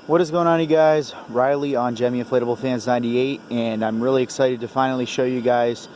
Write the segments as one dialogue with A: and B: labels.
A: What is going on, you guys? Riley on Gemmy Inflatable Fans 98, and I'm really excited to finally show you guys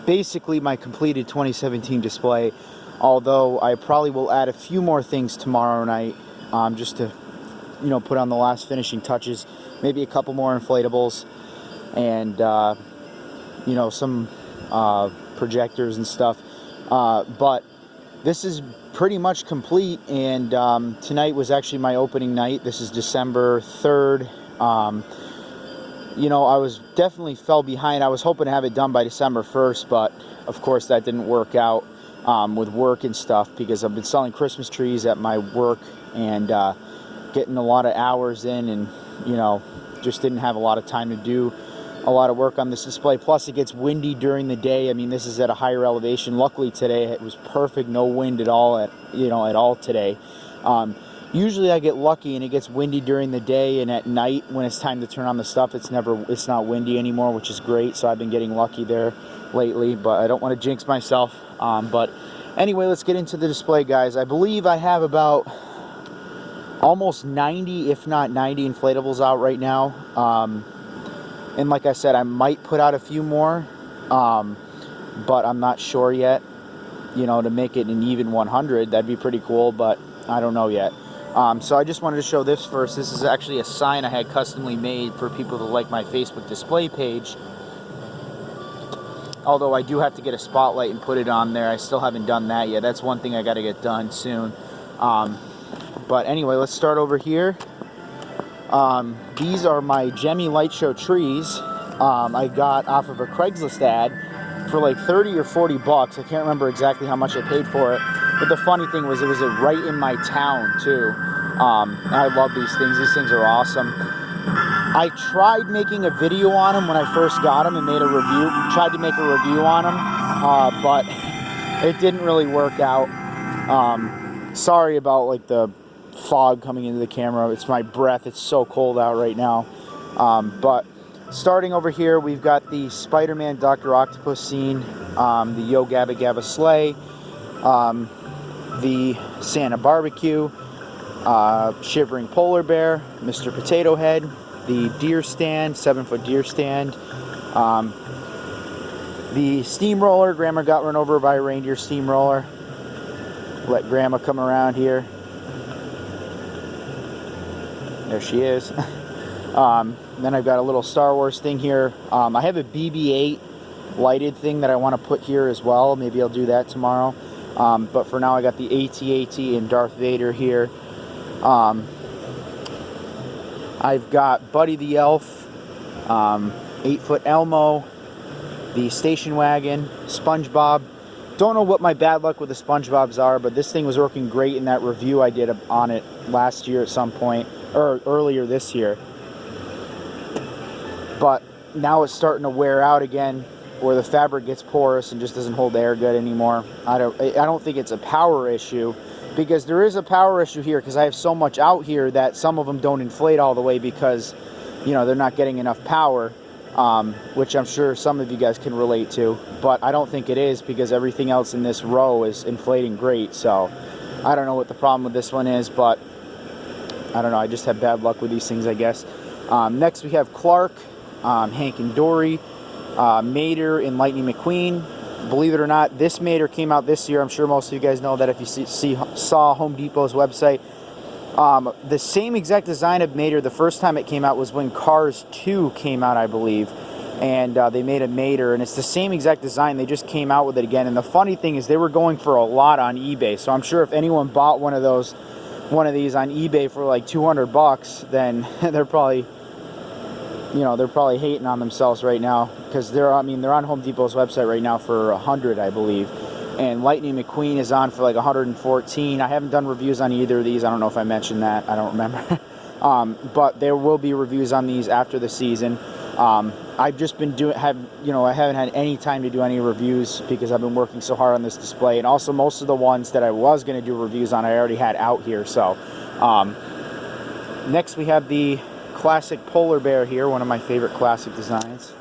A: basically my completed 2017 display, although I probably will add a few more things tomorrow night just to put on the last finishing touches, maybe a couple more inflatables and some projectors and stuff, but this is pretty much complete, and tonight was actually my opening night. This is December 3rd. I was definitely fell behind. I was hoping to have it done by December 1st, but of course that didn't work out with work and stuff, because I've been selling Christmas trees at my work and getting a lot of hours in, and just didn't have a lot of time to do a lot of work on this display. Plus it gets windy during the day. I mean, this is at a higher elevation. Luckily today it was perfect, no wind at all at all today. Usually I get lucky and it gets windy during the day, and at night when it's time to turn on the stuff, it's not windy anymore, which is great. So I've been getting lucky there lately, but I don't want to jinx myself. But anyway, let's get into the display, guys. I believe I have about almost 90, if not 90 inflatables out right now. And like I said, I might put out a few more, but I'm not sure yet. To make it an even 100, that'd be pretty cool, but I don't know yet. So I just wanted to show this first. This is actually a sign I had customly made for people to like my Facebook display page. Although I do have to get a spotlight and put it on there. I still haven't done that yet. That's one thing I got to get done soon. But anyway, let's start over here. These are my Gemmy Light Show trees. I got off of a Craigslist ad for like 30 or 40 bucks. I can't remember exactly how much I paid for it. But the funny thing was, it was right in my town too. I love these things. These things are awesome. I tried making a video on them when I first got them and made a review. Tried to make a review on them, but it didn't really work out. Sorry about like the fog coming into the camera. It's my breath. It's so cold out right now. But starting over here, we've got the Spider-Man Dr. Octopus scene, the Yo Gabba Gabba sleigh, the Santa barbecue, Shivering Polar Bear, Mr. Potato Head, the deer stand, 7-foot deer stand, the steamroller. Grandma got run over by a reindeer steamroller. Let Grandma come around here. There she is. Then I've got a little Star Wars thing here. I have a BB-8 lighted thing that I want to put here as well. Maybe I'll do that tomorrow. But for now, I got the AT-AT and Darth Vader here. I've got Buddy the Elf, 8-foot Elmo, the station wagon, SpongeBob. Don't know what my bad luck with the SpongeBobs are, but this thing was working great in that review I did on it last year at some point, or earlier this year. But now it's starting to wear out again, where the fabric gets porous and just doesn't hold air good anymore. I don't think it's a power issue, because there is a power issue here, because I have so much out here that some of them don't inflate all the way because they're not getting enough power, which I'm sure some of you guys can relate to. But I don't think it is, because everything else in this row is inflating great. So I don't know what the problem with this one is, but I don't know. I just have bad luck with these things, I guess. Next we have Clark, Hank and Dori, Mater and Lightning McQueen. Believe it or not, this Mater came out this year. I'm sure most of you guys know that if you saw Home Depot's website. The same exact design of Mater, the first time it came out was when Cars 2 came out, I believe. And they made a Mater, and it's the same exact design. They just came out with it again. And the funny thing is, they were going for a lot on eBay. So I'm sure if anyone bought one of these on eBay for like 200 bucks, then they're probably hating on themselves right now, because they're on Home Depot's website right now for 100, I believe. And Lightning McQueen is on for like 114. I haven't done reviews on either of these. I don't know if I mentioned that. I don't remember. But there will be reviews on these after the season. I've just been I haven't had any time to do any reviews, because I've been working so hard on this display. And also most of the ones that I was going to do reviews on, I already had out here. So next we have the classic polar bear here, one of my favorite classic designs.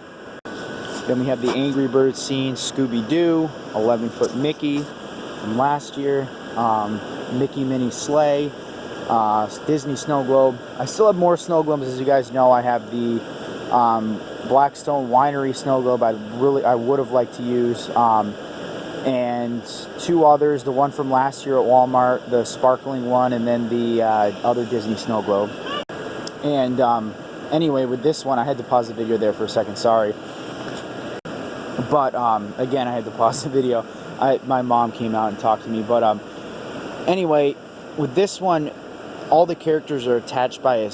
A: Then we have the Angry Birds scene, Scooby-Doo, 11-foot Mickey from last year, Mickey Mini Sleigh, Disney snow globe. I still have more snow globes, as you guys know. I have the Blackstone Winery snow globe. I would have liked to use, and two others. The one from last year at Walmart, the sparkling one, and then the other Disney snow globe. And anyway, with this one, I had to pause the video there for a second. Sorry, but again, I had to pause the video. My mom came out and talked to me. But anyway, with this one, all the characters are attached by a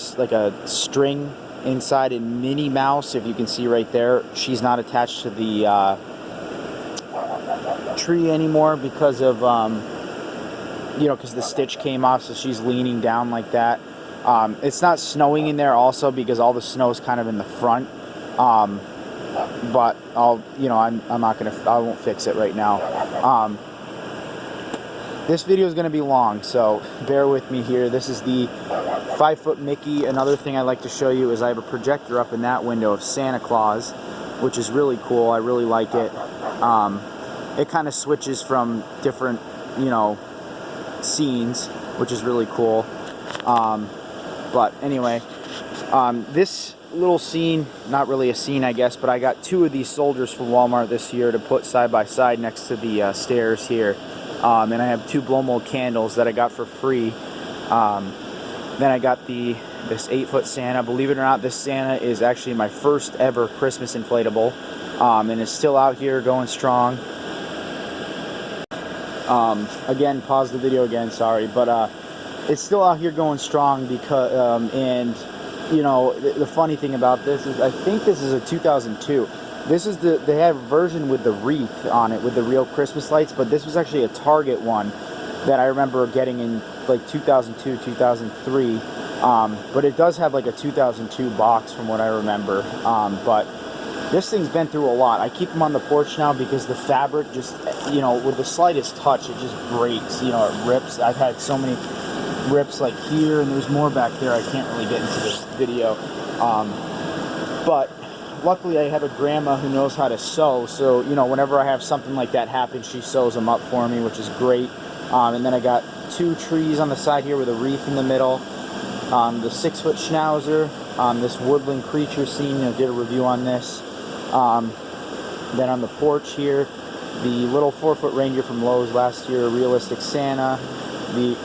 A: string inside. And Minnie Mouse, if you can see right there, she's not attached to the tree anymore because of because the stitch came off, so she's leaning down like that. It's not snowing in there also because all the snow is kind of in the front. But I'm not gonna, I won't fix it right now. This video is gonna be long, so bear with me here. This is the 5-foot Mickey. Another thing I'd like to show you is I have a projector up in that window of Santa Claus, which is really cool. I really like it. It kind of switches from different, scenes, which is really cool. But anyway, this little scene, not really a scene, I guess, but I got 2 of these soldiers from Walmart this year to put side by side next to the stairs here. And I have 2 blow mold candles that I got for free. Then I got this 8-foot Santa. Believe it or not, this Santa is actually my first ever Christmas inflatable, and it's still out here going strong. Again, pause the video again, sorry, but it's still out here going strong because, and the funny thing about this is I think this is a 2002. This is they have a version with the wreath on it with the real Christmas lights, but this was actually a Target one that I remember getting in like 2002, 2003. But it does have like a 2002 box from what I remember. But this thing's been through a lot. I keep them on the porch now because the fabric just, with the slightest touch, it just breaks. It rips. I've had so many rips like here, and there's more back there. I can't really get into this video. But luckily I have a grandma who knows how to sew, so whenever I have something like that happen, she sews them up for me, which is great. And then I got 2 trees on the side here with a wreath in the middle. The 6-foot Schnauzer, this woodland creature scene, did a review on this. Then on the porch here, the little 4-foot reindeer from Lowe's last year, realistic Santa, the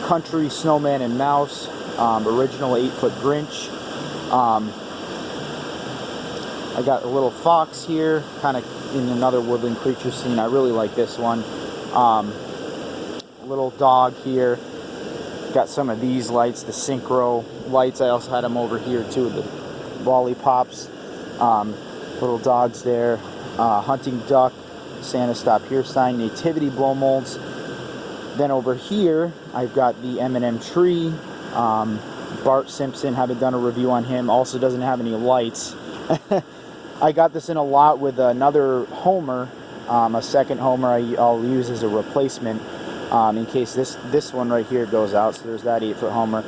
A: country snowman and mouse, original 8-foot Grinch. I got a little fox here, kind of in another woodland creature scene. I really like this one. Little dog here. Got some of these lights, the synchro lights. I also had them over here too, the lollipops. Little dogs there. Hunting duck, Santa Stop Here sign, nativity blow molds. Then over here, I've got the M&M tree. Bart Simpson, haven't done a review on him. Also doesn't have any lights. I got this in a lot with another Homer, a second Homer I'll use as a replacement in case this one right here goes out. So there's that 8-foot Homer.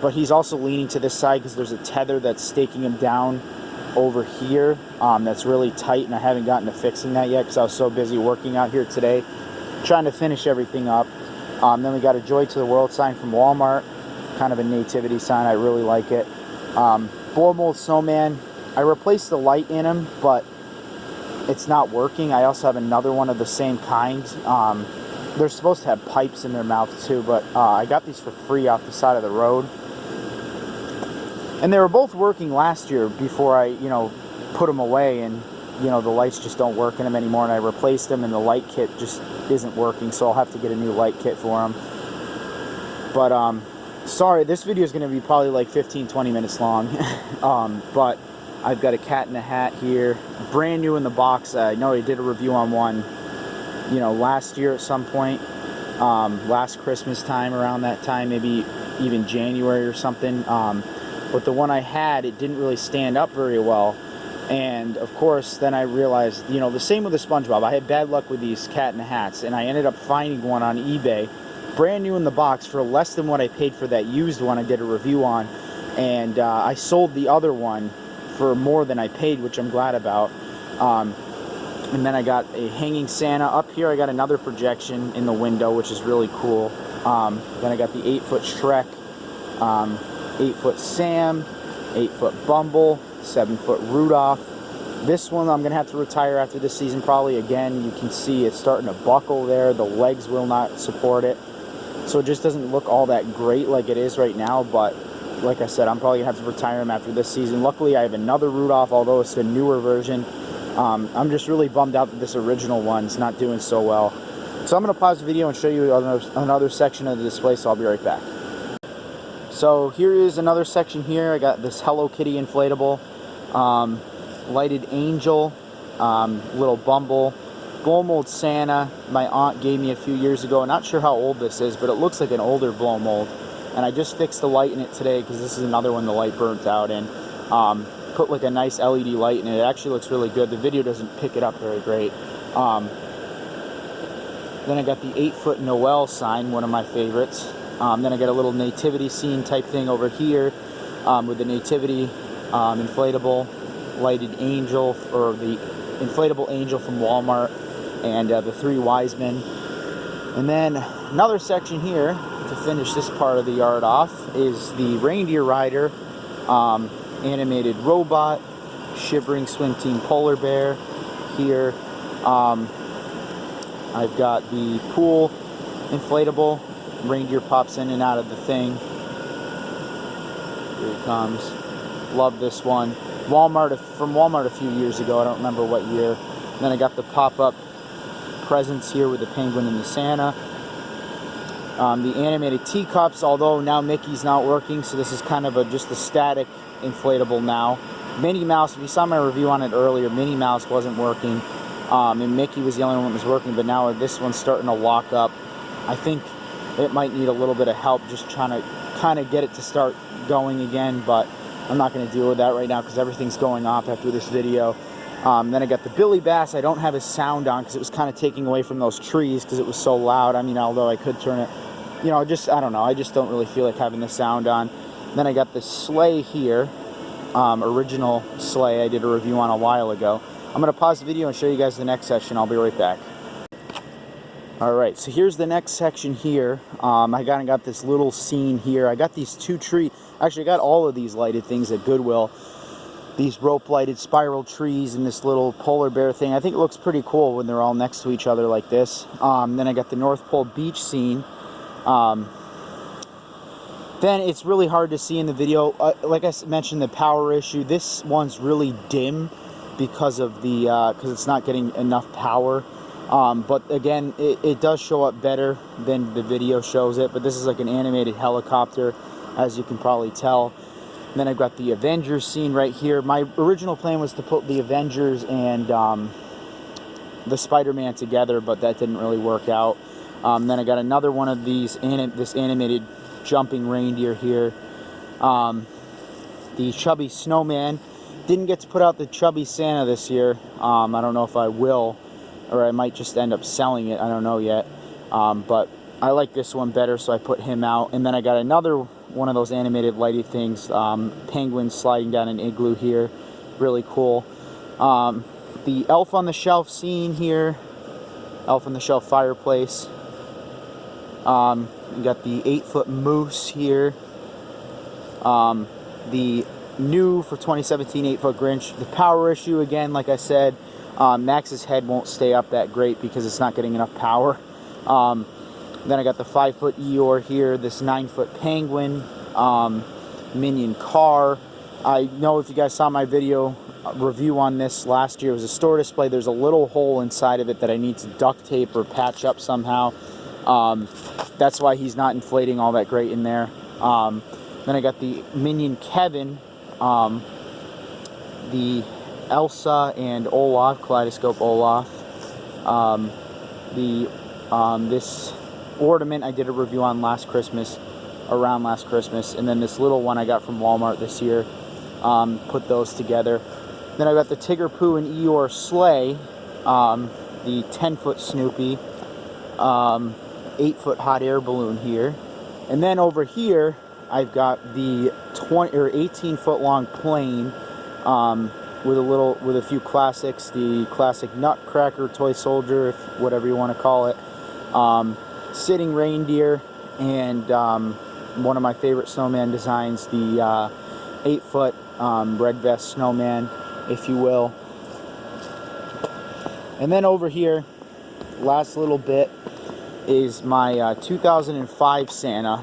A: But he's also leaning to this side because there's a tether that's staking him down over here that's really tight, and I haven't gotten to fixing that yet because I was so busy working out here today trying to finish everything up. Then we got a Joy to the World sign from Walmart, kind of a nativity sign. I really like it. Blow mold snowman. I replaced the light in him, but it's not working. I also have another one of the same kind. They're supposed to have pipes in their mouth too, but I got these for free off the side of the road. And they were both working last year before I, put them away, and, the lights just don't work in them anymore, and I replaced them, and the light kit just isn't working, so I'll have to get a new light kit for them. But, sorry, this video is going to be probably like 15-20 minutes long. But I've got a cat in a hat here, brand new in the box. I know I did a review on one, last year at some point, last Christmas time, around that time, maybe even January or something. But the one I had, it didn't really stand up very well. And of course, then I realized, the same with the SpongeBob. I had bad luck with these cat in the hats, and I ended up finding one on eBay, brand new in the box, for less than what I paid for that used one I did a review on. And I sold the other one for more than I paid, which I'm glad about. And then I got a hanging Santa. Up here I got another projection in the window, which is really cool. Then I got the 8-foot Shrek, 8-foot Sam, 8-foot Bumble, 7-foot Rudolph. This one I'm going to have to retire after this season probably. Again, you can see it's starting to buckle there. The legs will not support it. So it just doesn't look all that great like it is right now. But like I said, I'm probably going to have to retire him after this season. Luckily, I have another Rudolph, although it's a newer version. I'm just really bummed out that this original one's not doing so well. So I'm going to pause the video and show you another section of the display, so I'll be right back. So here is another section here. I got this Hello Kitty inflatable, lighted angel, little Bumble, blow mold Santa. My aunt gave me a few years ago. I'm not sure how old this is, but it looks like an older blow mold. And I just fixed the light in it today because this is another one the light burnt out in. Put like a nice LED light in it. It actually looks really good. The video doesn't pick it up very great. Then I got the 8-foot Noel sign, one of my favorites. Then I got a little nativity scene type thing over here with the nativity inflatable lighted angel, or the inflatable angel from Walmart, and the 3 wise men. And then another section here to finish this part of the yard off is the reindeer rider, animated robot, Shivering Swim Team polar bear here. I've got the pool inflatable. Reindeer pops in and out of the thing. Here he comes. Love this one. From Walmart a few years ago. I don't remember what year. And then I got the pop-up presents here with the penguin and the Santa. The animated teacups, although now Mickey's not working, so this is kind of just a static inflatable now. Minnie Mouse, if you saw my review on it earlier, Minnie Mouse wasn't working. And Mickey was the only one that was working, but now this one's starting to lock up. I think it might need a little bit of help just trying to kind of get it to start going again, but I'm not going to deal with that right now because everything's going off after this video. Then I got the Billy Bass. I don't have his sound on because it was kind of taking away from those trees because it was so loud. I mean, although I could turn it, you know, I don't know. I just don't really feel like having the sound on. Then I got the sleigh here, original sleigh I did a review on a while ago. I'm going to pause the video and show you guys the next section. I'll be right back. Alright, so here's the next section here. I got this little scene here. I got these 2 trees. Actually, I got all of these lighted things at Goodwill. These rope lighted spiral trees and this little polar bear thing. I think it looks pretty cool when they're all next to each other like this. Then I got the North Pole beach scene. Then it's really hard to see in the video. Like I mentioned, the power issue. This one's really dim because of because it's not getting enough power. But again, it does show up better than the video shows it. But this is like an animated helicopter, as you can probably tell. And then I've got the Avengers scene right here. My original plan was to put the Avengers and the Spider-Man together, but that didn't really work out. Then I got another one of these, this animated jumping reindeer here. The chubby snowman. Didn't get to put out the chubby Santa this year. I don't know if I will, or I might just end up selling it. I don't know yet. But I like this one better, so I put him out. And then I got another one of those animated lighted things. Penguin sliding down an igloo here. Really cool. The Elf on the Shelf scene here. Elf on the Shelf fireplace. You got the 8-foot moose here. The new for 2017 8-foot Grinch. The power issue, again, like I said, Max's head won't stay up that great because it's not getting enough power. Then I got the 5-foot Eeyore here, this 9-foot Penguin Minion Car. I know if you guys saw my video review on this last year, it was a store display. There's a little hole inside of it that I need to duct tape or patch up somehow. That's why he's not inflating all that great in there. Then I got the Minion Kevin, the Elsa and Olaf, Kaleidoscope Olaf. This ornament I did a review on around last Christmas, and then this little one I got from Walmart this year. Put those together. Then I got the Tigger Pooh and Eeyore sleigh, the 10-foot Snoopy, 8-foot hot air balloon here, and then over here I've got the 18-foot long plane with a few classics. The classic Nutcracker toy soldier, whatever you want to call it. Sitting reindeer, and one of my favorite snowman designs, the 8-foot red vest snowman, if you will. And then over here, last little bit, is my 2005 Santa,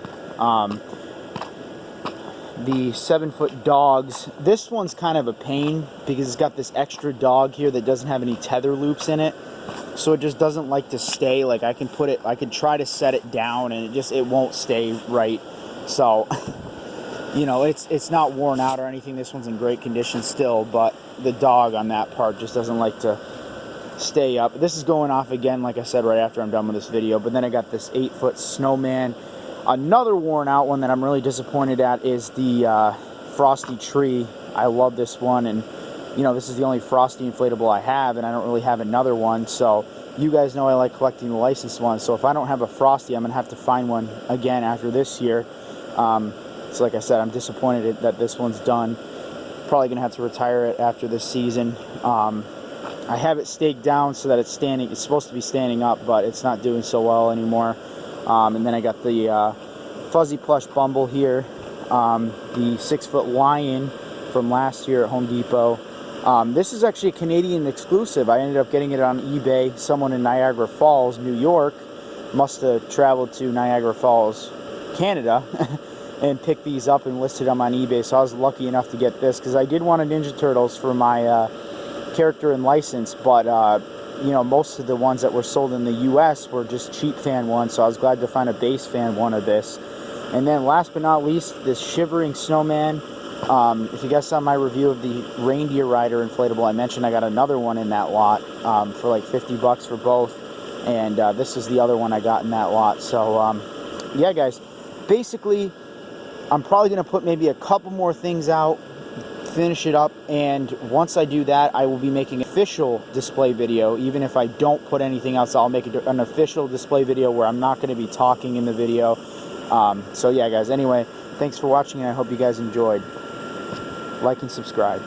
A: the 7-foot dogs. This one's kind of a pain because it's got this extra dog here that doesn't have any tether loops in it, so it just doesn't like to stay. Like I can try to set it down and it won't stay right. So you know, it's not worn out or anything. This one's in great condition still, but the dog on that part just doesn't like to stay up. This is going off again, like I said, right after I'm done with this video. But then I got this 8-foot snowman. Another worn out one that I'm really disappointed at is the Frosty Tree. I love this one, and you know, this is the only Frosty inflatable I have, and I don't really have another one. So you guys know I like collecting the licensed ones, so if I don't have a Frosty, I'm gonna have to find one again after this year. So like I said, I'm disappointed that this one's done. Probably gonna have to retire it after this season. I have it staked down so that it's standing. It's supposed to be standing up, but it's not doing so well anymore. And then I got the fuzzy plush Bumble here, the 6-foot lion from last year at Home Depot. This is actually a Canadian exclusive. I ended up getting it on eBay. Someone in Niagara Falls, New York, must have traveled to Niagara Falls, Canada, and picked these up and listed them on eBay. So I was lucky enough to get this because I did want a Ninja Turtles for my character and license, but you know, most of the ones that were sold in the US were just cheap fan ones, so I was glad to find a base fan one of this. And then last but not least, this Shivering Snowman. If you guys saw my review of the Reindeer Rider inflatable, I mentioned I got another one in that lot for like 50 bucks for both, and this is the other one I got in that lot. So yeah guys, basically I'm probably going to put maybe a couple more things out, finish it up, and once I do that, I will be making an official display video. Even if I don't put anything else, I'll make an official display video where I'm not going to be talking in the video. So yeah guys, anyway, thanks for watching, and I hope you guys enjoyed. Like and subscribe.